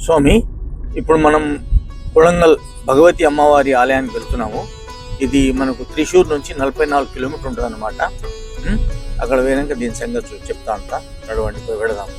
స్వామి, ఇప్పుడు మనం కొడంగల్ భగవతి అమ్మవారి ఆలయానికి వెళ్తున్నాము. ఇది మనకు త్రిశూర్ నుంచి 44 కిలోమీటర్ ఉంటుంది అనమాట. అక్కడ పోయినాక దీని సంగతి చెప్తా అంతా. నడవండి, పోయి వెళదాం.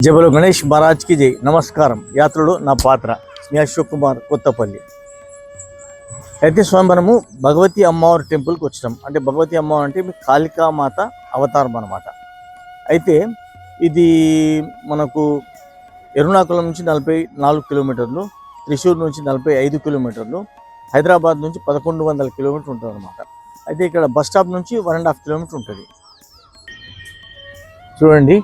జబలు గణేష్ మహారాజ్కి జై. నమస్కారం. యాత్రలో నా పాత్ర మీ అశోక్ కుమార్, కొత్తపల్లి. అయితే స్వామి, మనము భగవతి అమ్మవారి టెంపుల్కి వచ్చినాం. అంటే భగవతి అమ్మవారు అంటే కాళికామాత అవతారం అన్నమాట. అయితే ఇది మనకు ఎర్నాకుళం నుంచి 44 కిలోమీటర్లు, త్రిశూర్ నుంచి 45 కిలోమీటర్లు, హైదరాబాద్ నుంచి 1100 కిలోమీటర్లు ఉంటుంది అనమాట. అయితే ఇక్కడ బస్ స్టాప్ నుంచి 1.5 కిలోమీటర్ ఉంటుంది. చూడండి,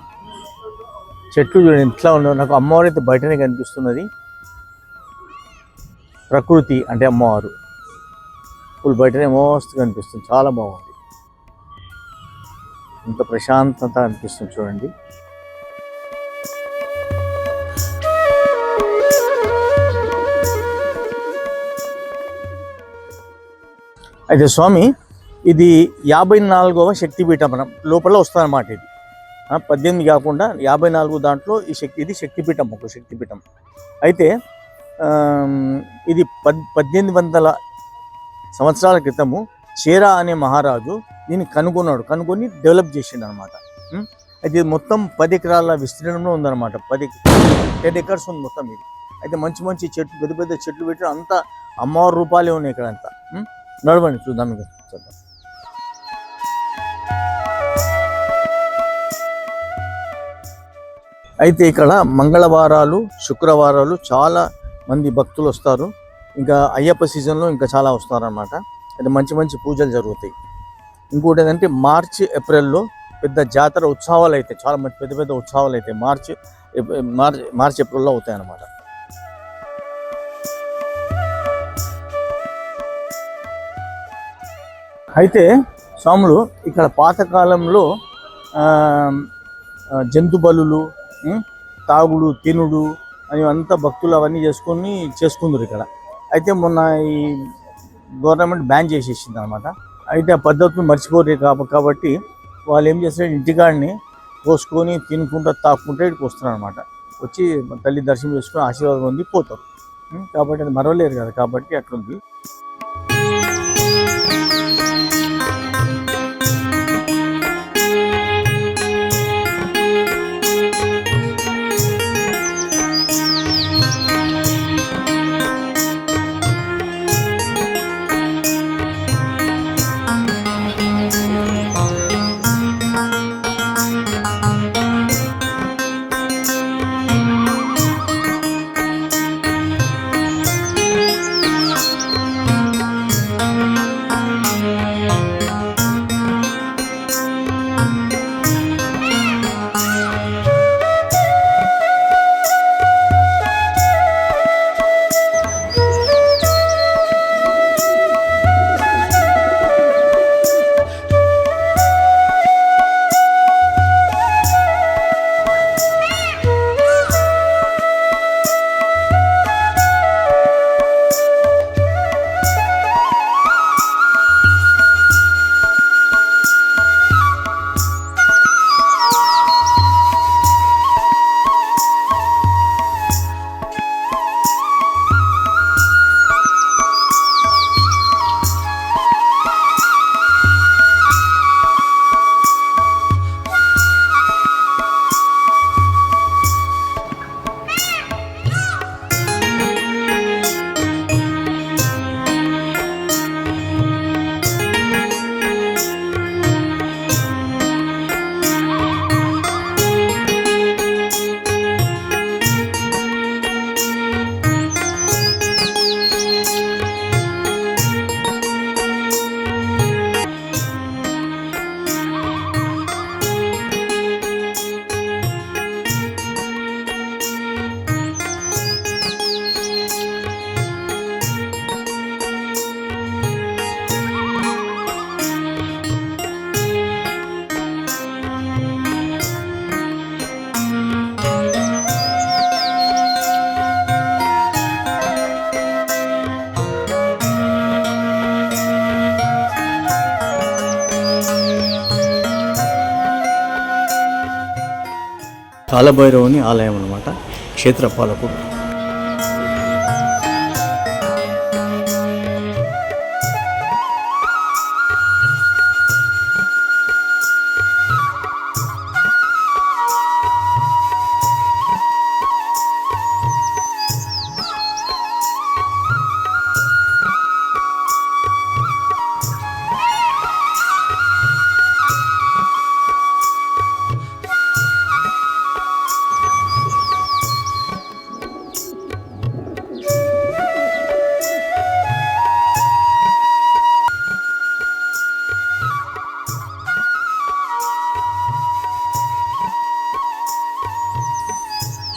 చెట్లు చూడండి ఇట్లా ఉండవు. నాకు అమ్మవారు అయితే బయటనే కనిపిస్తున్నది. ప్రకృతి అంటే అమ్మవారు ఫుల్ బయటనే మోస్తు కనిపిస్తుంది. చాలా బాగుంది, ఇంత ప్రశాంతత అనిపిస్తుంది. చూడండి, అయితే స్వామి, ఇది 54వ శక్తిపీఠం మనం లోపల వస్తుందన్నమాట. ఇది 18 కాకుండా 54 దాంట్లో ఇది శక్తిపీఠం, ఒక శక్తిపీఠం. అయితే ఇది 1800 సంవత్సరాల క్రితము చేరా అనే మహారాజు దీన్ని కనుగొని డెవలప్ చేసిండు అనమాట. అయితే ఇది మొత్తం 10 ఎకరాల విస్తీర్ణంలో ఉందన్నమాట. 10 ఎకర్స్ ఉంది మొత్తం ఇది. అయితే మంచి మంచి చెట్లు, పెద్ద పెద్ద చెట్లు పెట్టి అంతా అమ్మవారి రూపాలే ఉన్నాయి ఇక్కడ అంతా. నడవండి, చూద్దాం. ఇక చూద్దాం. అయితే ఇక్కడ మంగళవారాలు, శుక్రవారాలు చాలా మంది భక్తులు వస్తారు. ఇంకా అయ్యప్ప సీజన్లో ఇంకా చాలా వస్తారన్నమాట. అయితే మంచి మంచి పూజలు జరుగుతాయి. ఇంకోటి ఏంటంటే మార్చ్, ఏప్రిల్లో పెద్ద జాతర ఉత్సవాలు అయితే, చాలా మంచి పెద్ద పెద్ద ఉత్సవాలు అయితే మార్చ్ ఏప్రిల్లో అవుతాయి అన్నమాట. అయితే స్వాములు ఇక్కడ పాతకాలంలో జంతు బలులు, తాగుడు, తినుడు అని అంతా భక్తులు అవన్నీ చేసుకుందరు ఇక్కడ. అయితే మొన్న ఈ గవర్నమెంట్ బ్యాన్ చేసేసింది అనమాట. అయితే ఆ పద్ధతులు మర్చిపోరు కాబట్టి వాళ్ళు ఏం చేస్తారు, ఇంటికాడిని కోసుకొని తినుకుంటా తాక్కుంటా ఇక్కడికి వస్తున్నారు అనమాట. వచ్చి తల్లి దర్శనం చేసుకొని ఆశీర్వాదం పొంది పోతారు. కాబట్టి అది మరవలేరు కదా, కాబట్టి అట్లుంది. కాలభైరవుని ఆలయం అన్నమాట, క్షేత్రపాలకుడు.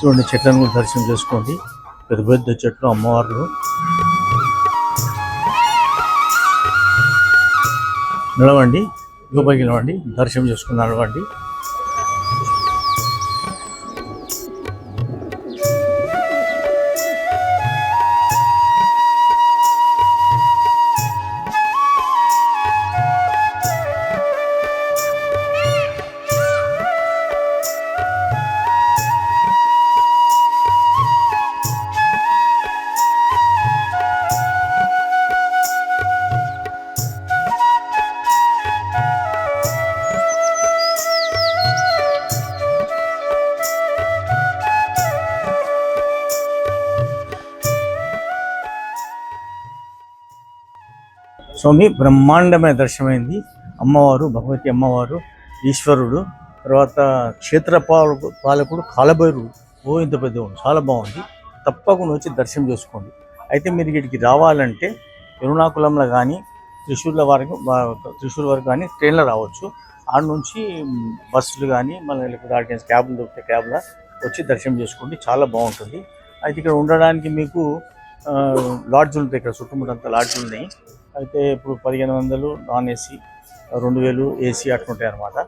చూడండి, చెట్లను కూడా దర్శనం చేసుకోండి. పెద్ద పెద్ద చెట్లు, అమ్మవార్లు. నిలవండి, లోపలికి నిలవండి, దర్శనం చేసుకుని నడవండి. స్వామి బ్రహ్మాండమైన దర్శనమైంది. అమ్మవారు, భగవతి అమ్మవారు, ఈశ్వరుడు, తర్వాత పాలకుడు కాలభైరుడు. ఇంత పెద్ద చాలా బాగుంది. తప్పకుండా వచ్చి దర్శనం చేసుకోండి. అయితే మీరు ఇక్కడికి రావాలంటే ఎరుణాకుళంలో కానీ త్రిశూర్ వరకు కానీ ట్రైన్లో రావచ్చు. ఆడ నుంచి బస్సులు కానీ మళ్ళీ లేకపోతే క్యాబ్లు దొరికితే క్యాబ్లో వచ్చి దర్శనం చేసుకోండి, చాలా బాగుంటుంది. అయితే ఇక్కడ ఉండడానికి మీకు లాడ్జులు ఉంటాయి, ఇక్కడ చుట్టుముట్టంతా లాడ్జులు ఉన్నాయి. అయితే ఇప్పుడు 1500 నాన్ ఏసీ, 2000 ఏసీ అట్లుంటాయి అనమాట.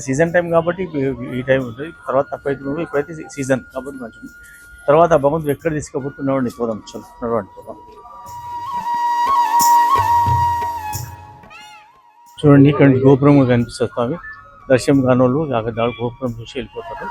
సీజన్ టైం కాబట్టి ఈ టైం ఉంటుంది. తర్వాత తక్కువ ఇప్పుడైతే సీజన్ కాబట్టి మంచిది. తర్వాత భగవంతుడు ఎక్కడ తీసుకుపోతున్నాడు పోదాం, నడవండి పోదాం. చూడండి, ఇక్కడ గోపురం కనిపిస్తుంది స్వామి. దర్శనం కాని వాళ్ళు అక్కడ గోపురం చూసి వెళ్ళిపోతారు.